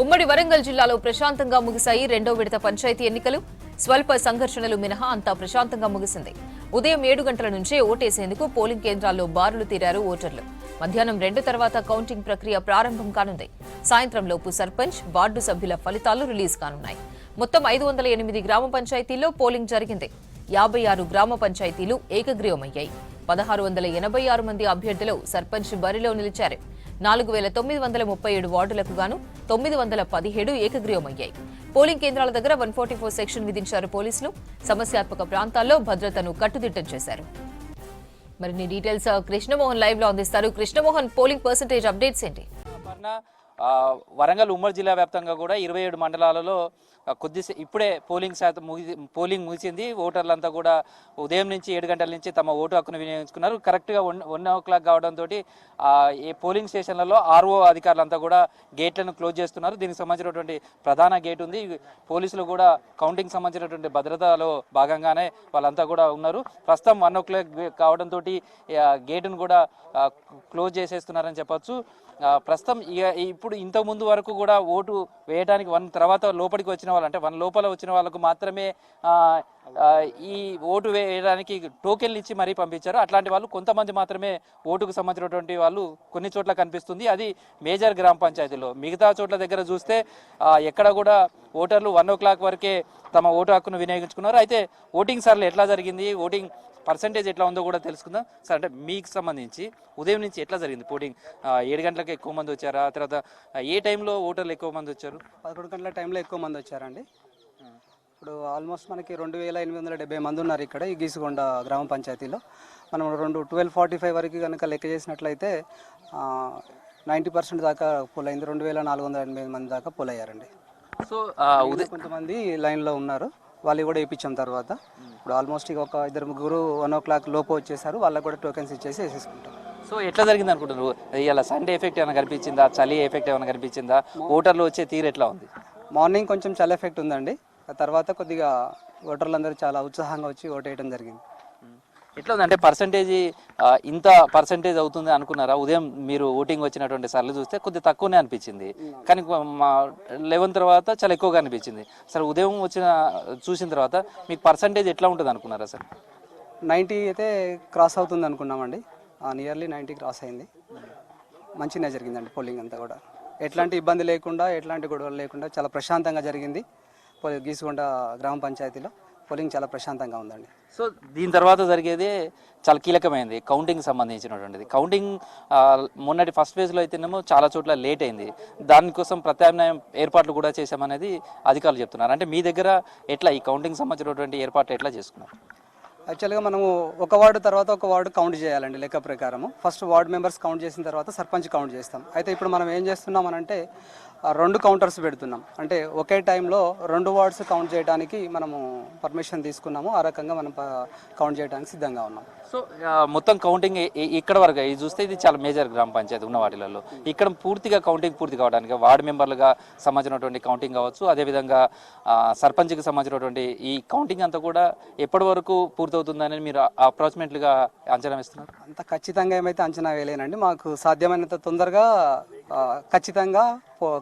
ఉమ్మడి వరంగల్ జిల్లాలో ప్రశాంతంగా ముగిశాయి రెండో విడత పంచాయతీ ఎన్నికలు. స్వల్ప సంఘర్షణలు మినహా అంతా ప్రశాంతంగా ముగిసింది. ఉదయం 7 గంటల నుంచే ఓటేసేందుకు పోలింగ్ కేంద్రాల్లో బారులు తీరారు ఓటర్లు. మధ్యాహ్నం 2 తర్వాత కౌంటింగ్ ప్రక్రియ ప్రారంభం కానుంది. సాయంత్రంలోపు సర్పంచ్, వార్డు సభ్యుల ఫలితాలు రిలీజ్ కానున్నాయి. మొత్తం 508 గ్రామ పంచాయతీల్లో పోలింగ్ జరిగింది. 56 గ్రామ పంచాయతీలు ఏకగ్రీవమయ్యాయి. 1686 మంది అభ్యర్థులు సర్పంచ్ బరిలో నిలిచారు. 4937 వార్డులకు గాను 917 ఏకగ్రీవమయ్యాయి. పోలింగ్ కేంద్రాల దగ్గర 144 సెక్షన్ విధించారు పోలీసులు. సమస్యాత్మక ప్రాంతాల్లో భద్రతను కట్టుదిట్టం చేశారు. మరిన్ని డీటెయిల్స్ కృష్ణమోహన్ లైవ్ లో అందిస్తారు. కృష్ణమోహన్, పోలింగ్ పర్సెంటేజ్ అప్డేట్స్ ఏంటి? వరంగల్ ఉమ్మడి జిల్లా వ్యాప్తంగా కూడా 27 మండలాలలో ఇప్పుడే పోలింగ్ ముగిసింది. ఓటర్లంతా కూడా ఉదయం నుంచి 7 గంటల నుంచి తమ ఓటు హక్కును వినియోగించుకున్నారు. కరెక్ట్గా 1 o'clock కావడంతో ఈ పోలింగ్ స్టేషన్లలో ఆర్ఓ అధికారులంతా కూడా గేట్లను క్లోజ్ చేస్తున్నారు. దీనికి సంబంధించినటువంటి ప్రధాన గేట్ ఉంది. పోలీసులు కూడా కౌంటింగ్ సంబంధించినటువంటి భద్రతలో భాగంగానే వాళ్ళంతా కూడా ఉన్నారు. ప్రస్తుతం 1 o'clock కావడంతో గేటును కూడా క్లోజ్ చేసేస్తున్నారని చెప్పొచ్చు. ప్రస్తుతం ఇప్పుడు ఇంతకు ముందు వరకు కూడా ఓటు వేయడానికి 1 తర్వాత లోపలికి వచ్చిన వాళ్ళు, అంటే 1 లోపల వచ్చిన వాళ్ళకు మాత్రమే ఈ ఓటు వేయడానికి టోకెన్లు ఇచ్చి మరీ పంపించారు. అట్లాంటి వాళ్ళు కొంతమంది మాత్రమే ఓటుకు సంబంధించినటువంటి వాళ్ళు కొన్ని చోట్ల కనిపిస్తుంది. అది మేజర్ గ్రామ పంచాయతీలో. మిగతా చోట్ల దగ్గర చూస్తే ఎక్కడ కూడా ఓటర్లు 1 o'clock వరకే తమ ఓటు హక్కును వినియోగించుకున్నారు. అయితే ఓటింగ్ సార్లు ఎట్లా జరిగింది, ఓటింగ్ పర్సంటేజ్ ఎట్లా ఉందో కూడా తెలుసుకుందాం సార్. అంటే మీకు సంబంధించి ఉదయం నుంచి ఎట్లా జరిగింది పోలింగ్? 7 గంటలకు ఎక్కువ మంది వచ్చారా? తర్వాత ఏ టైంలో ఓటర్లు ఎక్కువ మంది వచ్చారు? 11 గంటల టైంలో ఎక్కువ మంది వచ్చారండి. ఇప్పుడు ఆల్మోస్ట్ మనకి 2870 మంది ఉన్నారు ఇక్కడ ఈ గీసుగొండ గ్రామ పంచాయతీలో. మనం 12:45 వరకు కనుక లెక్క చేసినట్లయితే 90% దాకా పోల్ అయింది. 2480 మంది దాకా పోల్ అయ్యారండి. సో కొంతమంది లైన్లో ఉన్నారు, వాళ్ళు కూడా వేయించాం. తర్వాత ఇప్పుడు ఆల్మోస్ట్ ఒక 2-3 1 o'clock లోపు వచ్చేసారు. వాళ్ళకు కూడా టోకెన్స్ ఇచ్చేసి వేసేసుకుంటాం. సో ఎట్లా జరిగింది అనుకుంటున్నారు? ఇలా సండే ఎఫెక్ట్ ఏమైనా కనిపించిందా? చలి ఎఫెక్ట్ ఏమైనా కనిపించిందా? ఓటర్లు వచ్చే తీరు ఎట్లా ఉంది? మార్నింగ్ కొంచెం చలి ఎఫెక్ట్ ఉందండి. తర్వాత కొద్దిగా ఓటర్లందరూ చాలా ఉత్సాహంగా వచ్చి ఓటేయడం జరిగింది. ఎట్లా ఉంది అంటే పర్సంటేజ్ ఇంత పర్సంటేజ్ అవుతుంది అనుకున్నారా? ఉదయం మీరు ఓటింగ్ వచ్చినటువంటి సార్లు చూస్తే కొద్దిగా తక్కువనే అనిపించింది, కానీ 11 తర్వాత చాలా ఎక్కువగా అనిపించింది. సార్ ఉదయం చూసిన తర్వాత మీకు పర్సంటేజ్ ఎట్లా ఉంటుంది అనుకున్నారా సార్? 90 అయితే క్రాస్ అవుతుంది అనుకున్నామండి. నియర్లీ 90 క్రాస్ అయింది. మంచిగా జరిగిందండి పోలింగ్ అంతా కూడా. ఎట్లాంటి ఇబ్బంది లేకుండా, ఎట్లాంటి గొడవలు లేకుండా చాలా ప్రశాంతంగా జరిగింది. గీసుగొండ గ్రామ పంచాయతీలో పోలింగ్ చాలా ప్రశాంతంగా ఉందండి. సో దీని తర్వాత జరిగేది చాలా కీలకమైనది, కౌంటింగ్ సంబంధించినటువంటిది. కౌంటింగ్ మొన్నటి ఫస్ట్ ఫేజ్లో అయితేనేమో చాలా చోట్ల లేట్ అయింది. దానికోసం ప్రత్యామ్నాయం ఏర్పాట్లు కూడా చేశామనేది అధికారులు చెప్తున్నారు. అంటే మీ దగ్గర ఎట్లా ఈ కౌంటింగ్ సంబంధించినటువంటి ఏర్పాట్లు ఎట్లా చేసుకున్నారు? యాక్చువల్గా మనము ఒక వార్డు తర్వాత ఒక వార్డు కౌంట్ చేయాలండి లెక్క ప్రకారము. ఫస్ట్ వార్డు మెంబర్స్ కౌంట్ చేసిన తర్వాత సర్పంచ్ కౌంట్ చేస్తాం. అయితే ఇప్పుడు మనం ఏం చేస్తున్నాం అనంటే 2 కౌంటర్స్ పెడుతున్నాం. అంటే ఒకే టైంలో 2 వార్డ్స్ కౌంట్ చేయడానికి మనము పర్మిషన్ తీసుకున్నాము. ఆ రకంగా మనం కౌంట్ చేయడానికి సిద్ధంగా ఉన్నాం. సో మొత్తం కౌంటింగ్ ఇక్కడ వరకు ఇది చూస్తే ఇది చాలా మేజర్ గ్రామ పంచాయతీ ఉన్న వాటిలలో ఇక్కడ పూర్తిగా కౌంటింగ్ పూర్తి కావడానికి వార్డు మెంబర్లుగా సంబంధించినటువంటి కౌంటింగ్ కావచ్చు, అదేవిధంగా సర్పంచ్కి సంబంధించినటువంటి ఈ కౌంటింగ్ అంతా కూడా ఎప్పటి వరకు పూర్తవుతుందని మీరు అప్రాక్సిమేట్లీగా అంచనా వేస్తున్నారు? అంత ఖచ్చితంగా ఏమైతే అంచనా వేయలేనండి. మాకు సాధ్యమైనంత తొందరగా ఖచ్చితంగా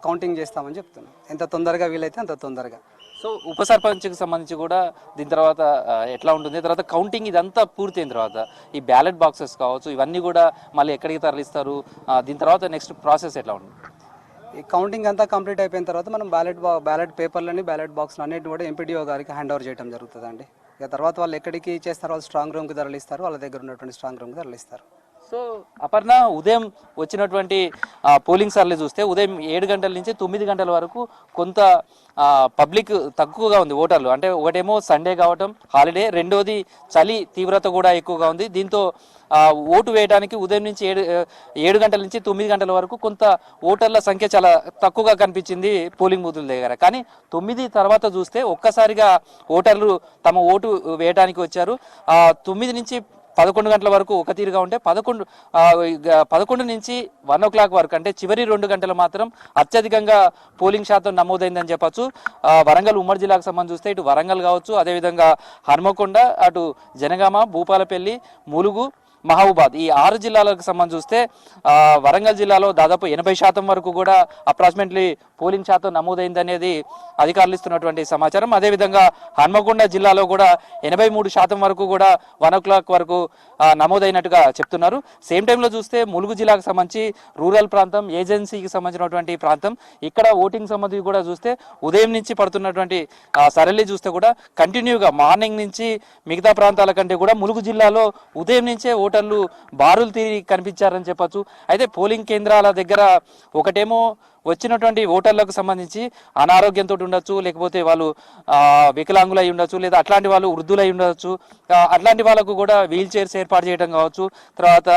కౌంటింగ్ చేస్తామని చెప్తున్నాం. ఎంత తొందరగా వీలైతే అంత తొందరగా. సో ఉప సర్పంచ్కి సంబంధించి కూడా దీని తర్వాత ఎట్లా ఉంటుంది? తర్వాత కౌంటింగ్ ఇదంతా పూర్తయిన తర్వాత ఈ బ్యాలెట్ బాక్సెస్ కావచ్చు, ఇవన్నీ కూడా మళ్ళీ ఎక్కడికి తరలిస్తారు? దీని తర్వాత నెక్స్ట్ ప్రాసెస్ ఎట్లా ఉంటుంది? ఈ కౌంటింగ్ అంతా కంప్లీట్ అయిపోయిన తర్వాత మనం బ్యాలెట్ పేపర్లని, బ్యాలెట్ బాక్స్లు అన్నిటి కూడా ఎంపీడీఓ గారికి హ్యాండ్ ఓవర్ చేయడం జరుగుతుందండి. ఇక తర్వాత వాళ్ళు ఎక్కడికి చేస్తారు? వాళ్ళు స్ట్రాంగ్ రూమ్కి తరలిస్తారు. వాళ్ళ దగ్గర ఉన్నటువంటి స్ట్రాంగ్ రూమ్కి తరలిస్తారు. సో అపర్ణ, ఉదయం వచ్చినటువంటి పోలింగ్ సార్లు చూస్తే ఉదయం 7 గంటల నుంచి 9 గంటల వరకు కొంత పబ్లిక్ తక్కువగా ఉంది ఓటర్లు. అంటే ఒకటేమో సండే కావటం హాలిడే, రెండోది చలి తీవ్రత కూడా ఎక్కువగా ఉంది. దీంతో ఓటు వేయడానికి ఉదయం నుంచి 7 గంటల నుంచి 9 గంటల వరకు కొంత ఓటర్ల సంఖ్య చాలా తక్కువగా కనిపించింది పోలింగ్ బూతుల దగ్గర. కానీ 9 తర్వాత చూస్తే ఒక్కసారిగా ఓటర్లు తమ ఓటు వేయడానికి వచ్చారు. 9 నుంచి 11 గంటల వరకు ఒక తీరుగా ఉంటే 11 నుంచి 1 o'clock వరకు, అంటే చివరి 2 గంటలు మాత్రం అత్యధికంగా పోలింగ్ శాతం నమోదైందని చెప్పచ్చు. వరంగల్ ఉమ్మడి జిల్లాకు సంబంధించి చూస్తే ఇటు వరంగల్ కావచ్చు, అదేవిధంగా హన్మకొండ, అటు జనగామ, భూపాలపల్లి, ములుగు, మహబూబాద్ ఈ 6 జిల్లాలకు సంబంధించి చూస్తే వరంగల్ జిల్లాలో దాదాపు 80% వరకు కూడా అప్రాక్సిమేట్లీ పోలింగ్ శాతం నమోదైందనేది అధికారులు ఇస్తున్నటువంటి సమాచారం. అదేవిధంగా హన్మకొండ జిల్లాలో కూడా 83% వరకు కూడా 1 o'clock వరకు నమోదైనట్టుగా చెప్తున్నారు. సేమ్ టైంలో చూస్తే ములుగు జిల్లాకు సంబంధించి రూరల్ ప్రాంతం, ఏజెన్సీకి సంబంధించినటువంటి ప్రాంతం, ఇక్కడ ఓటింగ్ సంబంధించి కూడా చూస్తే ఉదయం నుంచి పడుతున్నటువంటి సరళి చూస్తే కూడా కంటిన్యూగా మార్నింగ్ నుంచి మిగతా ప్రాంతాల కంటే కూడా ములుగు జిల్లాలో ఉదయం నుంచే ఓటర్లు బారులు తీరి కనిపించారని చెప్పొచ్చు. అయితే పోలింగ్ కేంద్రాల దగ్గర ఒకటేమో వచ్చినటువంటి ఓటర్లకు సంబంధించి అనారోగ్యంతో ఉండొచ్చు, లేకపోతే వాళ్ళు వికలాంగులు అయి ఉండొచ్చు, లేదా అట్లాంటి వాళ్ళు వృద్ధులై ఉండొచ్చు. అట్లాంటి వాళ్ళకు కూడా వీల్ చైర్స్ ఏర్పాటు చేయడం కావచ్చు. తర్వాత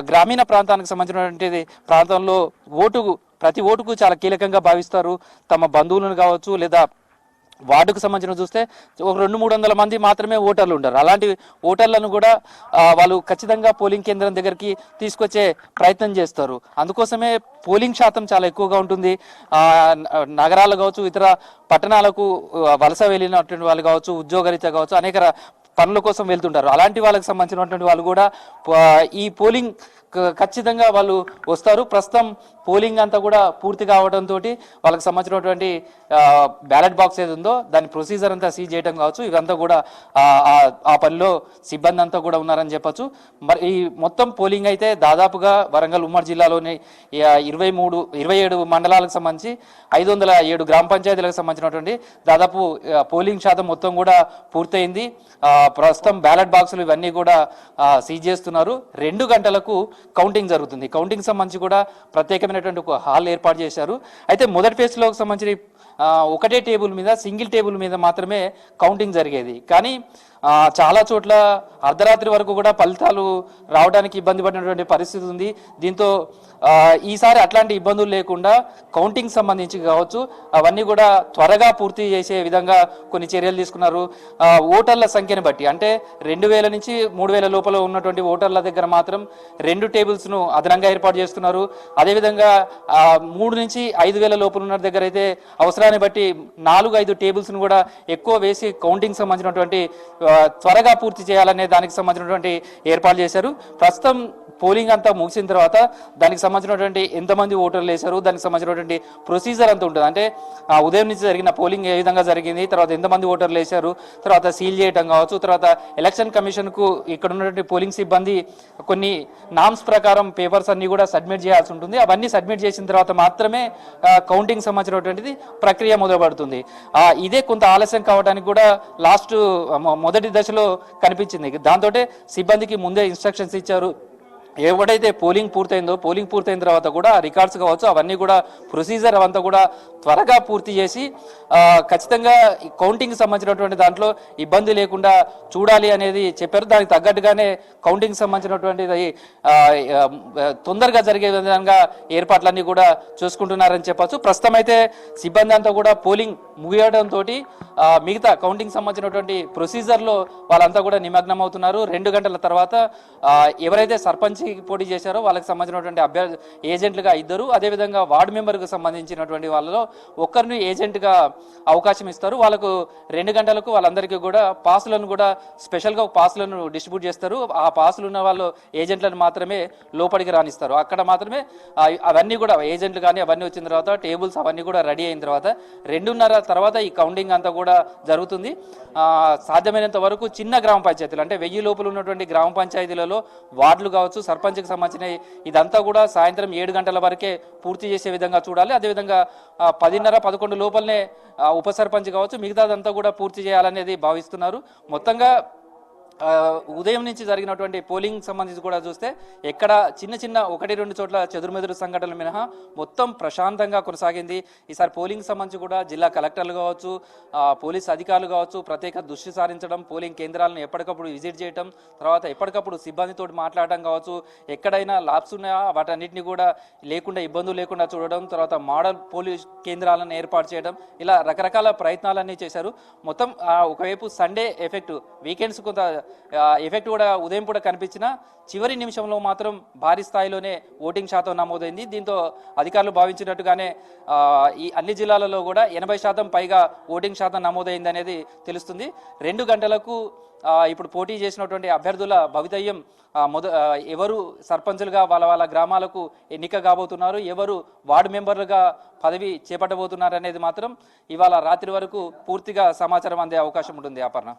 గ్రామీణ ప్రాంతానికి సంబంధించినటువంటి ప్రాంతంలో ప్రతి ఓటుకు చాలా కీలకంగా భావిస్తారు. తమ బంధువులను కావచ్చు, లేదా వార్డుకు సంబంధించిన చూస్తే ఒక 200-300 మంది మాత్రమే ఓటర్లు ఉంటారు. అలాంటి ఓటర్లను కూడా వాళ్ళు ఖచ్చితంగా పోలింగ్ కేంద్రం దగ్గరికి తీసుకొచ్చే ప్రయత్నం చేస్తారు. అందుకోసమే పోలింగ్ శాతం చాలా ఎక్కువగా ఉంటుంది. నగరాలు కావచ్చు, ఇతర పట్టణాలకు వలస వెళ్ళినటువంటి వాళ్ళు కావచ్చు, ఉద్యోగరీత్యా కావచ్చు, అనేక పనుల కోసం వెళ్తుంటారు. అలాంటి వాళ్ళకి సంబంధించినటువంటి వాళ్ళు కూడా ఈ పోలింగ్ ఖచ్చితంగా వాళ్ళు వస్తారు. ప్రస్తుతం పోలింగ్ అంతా కూడా పూర్తి కావడంతో వాళ్ళకి సంబంధించినటువంటి బ్యాలెట్ బాక్స్ ఏది ఉందో దాని ప్రొసీజర్ అంతా సీజ్ చేయడం కావచ్చు, ఇదంతా కూడా ఆ పనిలో సిబ్బంది అంతా కూడా ఉన్నారని చెప్పొచ్చు. మరి ఈ మొత్తం పోలింగ్ అయితే దాదాపుగా వరంగల్ ఉమ్మడి జిల్లాలోని 27 మండలాలకు సంబంధించి 507 గ్రామ పంచాయతీలకు సంబంధించినటువంటి దాదాపు పోలింగ్ శాతం మొత్తం కూడా పూర్తయింది. ప్రస్తుతం బ్యాలెట్ బాక్సులు ఇవన్నీ కూడా సీజ్ చేస్తున్నారు. 2 గంటలకు కౌంటింగ్ జరుగుతుంది. కౌంటింగ్ సంబంధించి కూడా ప్రత్యేకమైనటువంటి ఒక హాల్ ఏర్పాటు చేశారు. అయితే మొదటి ఫేజ్లో సంబంధించి ఒకటే టేబుల్ మీద, సింగిల్ టేబుల్ మీద మాత్రమే కౌంటింగ్ జరిగేది. కానీ చాలా చోట్ల అర్ధరాత్రి వరకు కూడా ఫలితాలు రావడానికి ఇబ్బంది పడినటువంటి పరిస్థితి ఉంది. దీంతో ఈసారి అట్లాంటి ఇబ్బందులు లేకుండా కౌంటింగ్ సంబంధించి కావచ్చు అవన్నీ కూడా త్వరగా పూర్తి చేసే విధంగా కొన్ని చర్యలు తీసుకున్నారు. ఓటర్ల సంఖ్యను బట్టి అంటే 2000 నుంచి 3000 లోపల ఉన్నటువంటి ఓటర్ల దగ్గర మాత్రం 2 టేబుల్స్ను అదనంగా ఏర్పాటు చేస్తున్నారు. అదేవిధంగా 3 నుంచి 5000 లోపల ఉన్న దగ్గర అయితే అవసరాన్ని బట్టి 4-5 టేబుల్స్ను కూడా ఎక్కువ వేసి కౌంటింగ్ సంబంధించినటువంటి త్వరగా పూర్తి చేయాలనే దానికి సంబంధించినటువంటి ఏర్పాటు చేశారు. ప్రస్తుతం పోలింగ్ అంతా ముగిసిన తర్వాత దానికి సంబంధించినటువంటి ఎంతమంది ఓటర్లు వేశారు, దానికి సంబంధించినటువంటి ప్రొసీజర్ అంతా ఉంటుంది. అంటే ఉదయం నుంచి జరిగిన పోలింగ్ ఏ విధంగా జరిగింది, తర్వాత ఎంతమంది ఓటర్లు వేశారు, తర్వాత సీల్ చేయడం కావచ్చు, తర్వాత ఎలక్షన్ కమిషన్కు ఇక్కడ ఉన్నటువంటి పోలింగ్ సిబ్బంది కొన్ని నామ్స్ ప్రకారం పేపర్స్ అన్ని కూడా సబ్మిట్ చేయాల్సి ఉంటుంది. అవన్నీ సబ్మిట్ చేసిన తర్వాత మాత్రమే కౌంటింగ్ సంబంధించినటువంటిది ప్రక్రియ మొదలుపడుతుంది. ఇదే కొంత ఆలస్యం కావడానికి కూడా మొదటి దశలో కనిపించింది. దాంతో సిబ్బందికి ముందే ఇన్స్ట్రక్షన్స్ ఇచ్చారు. ఎవడైతే పోలింగ్ పూర్తయిన తర్వాత కూడా రికార్డ్స్ కావచ్చు అవన్నీ కూడా ప్రొసీజర్ అవంతా కూడా త్వరగా పూర్తి చేసి ఖచ్చితంగా కౌంటింగ్ సంబంధించినటువంటి దాంట్లో ఇబ్బంది లేకుండా చూడాలి అనేది చెప్పారు. దానికి తగ్గట్టుగానే కౌంటింగ్ సంబంధించినటువంటిది తొందరగా జరిగే విధంగా ఏర్పాట్లన్నీ కూడా చూసుకుంటున్నారని చెప్పచ్చు. ప్రస్తుతం అయితే సిబ్బంది అంతా కూడా పోలింగ్ ముగియడంతో మిగతా కౌంటింగ్ సంబంధించినటువంటి ప్రొసీజర్లో వాళ్ళంతా కూడా నిమగ్నం అవుతున్నారు. 2 గంటల తర్వాత ఎవరైతే సర్పంచ్ పోటీ చేశారో వాళ్ళకి సంబంధించినటువంటి ఏజెంట్లుగా 2, అదేవిధంగా వార్డు మెంబర్కు సంబంధించినటువంటి వాళ్ళలో ఒక్కరిని ఏజెంట్గా అవకాశం ఇస్తారు. వాళ్ళకు 2 గంటలకు వాళ్ళందరికీ కూడా పాసులను కూడా స్పెషల్గా పాసులను డిస్ట్రిబ్యూట్ చేస్తారు. ఆ పాసులు ఉన్న వాళ్ళు ఏజెంట్లను మాత్రమే లోపలికి రానిస్తారు. అక్కడ మాత్రమే అవన్నీ కూడా ఏజెంట్లు కానీ అవన్నీ వచ్చిన తర్వాత టేబుల్స్ అవన్నీ కూడా రెడీ అయిన తర్వాత 2:30 తర్వాత ఈ కౌంటింగ్ అంతా కూడా జరుగుతుంది. సాధ్యమైనంత వరకు చిన్న గ్రామ పంచాయతీలు అంటే 1000 లోపల ఉన్నటువంటి గ్రామ పంచాయతీలలో వార్డులు కావచ్చు, సర్పంచ్కి సంబంధించిన ఇదంతా కూడా సాయంత్రం 7 గంటల వరకే పూర్తి చేసే విధంగా చూడాలి. అదేవిధంగా 10:30-11 లోపలనే ఉప సర్పంచ్ కావచ్చు మిగతాదంతా కూడా పూర్తి చేయాలనేది భావిస్తున్నారు. మొత్తంగా ఉదయం నుంచి జరిగినటువంటి పోలింగ్ సంబంధించి కూడా చూస్తే ఎక్కడ చిన్న 1-2 చోట్ల చెదురుమెదురు సంఘటనలు మినహా మొత్తం ప్రశాంతంగా కొనసాగింది. ఈసారి పోలింగ్ సంబంధించి కూడా జిల్లా కలెక్టర్లు కావచ్చు, పోలీస్ అధికారులు కావచ్చు ప్రత్యేక దృష్టి సారించడం, పోలింగ్ కేంద్రాలను ఎప్పటికప్పుడు విజిట్ చేయడం, తర్వాత ఎప్పటికప్పుడు సిబ్బందితో మాట్లాడడం కావచ్చు, ఎక్కడైనా లాప్స్ ఉన్నాయా వాటన్నిటిని కూడా లేకుండా ఇబ్బందులు లేకుండా చూడడం, తర్వాత మోడల్ పోలీస్ కేంద్రాలను ఏర్పాటు చేయడం, ఇలా రకరకాల ప్రయత్నాలన్నీ చేశారు. మొత్తం ఒకవైపు సండే ఎఫెక్ట్ వీకెండ్స్ కొంత ఎఫెక్ట్ కూడా ఉదయం కూడా కనిపించినా చివరి నిమిషంలో మాత్రం భారీ స్థాయిలోనే ఓటింగ్ శాతం నమోదైంది. దీంతో అధికారులు భావించినట్టుగానే ఈ అన్ని జిల్లాలలో కూడా 80% పైగా ఓటింగ్ శాతం నమోదైంది అనేది తెలుస్తుంది. 2 గంటలకు ఇప్పుడు పోటీ చేసినటువంటి అభ్యర్థుల భవితవ్యం ఎవరు సర్పంచులుగా వాళ్ళ గ్రామాలకు ఎన్నిక కాబోతున్నారు, ఎవరు వార్డు మెంబర్లుగా పదవి చేపట్టబోతున్నారు అనేది మాత్రం ఇవాళ రాత్రి వరకు పూర్తిగా సమాచారం అందే అవకాశం ఉంటుంది. అపర్ణ.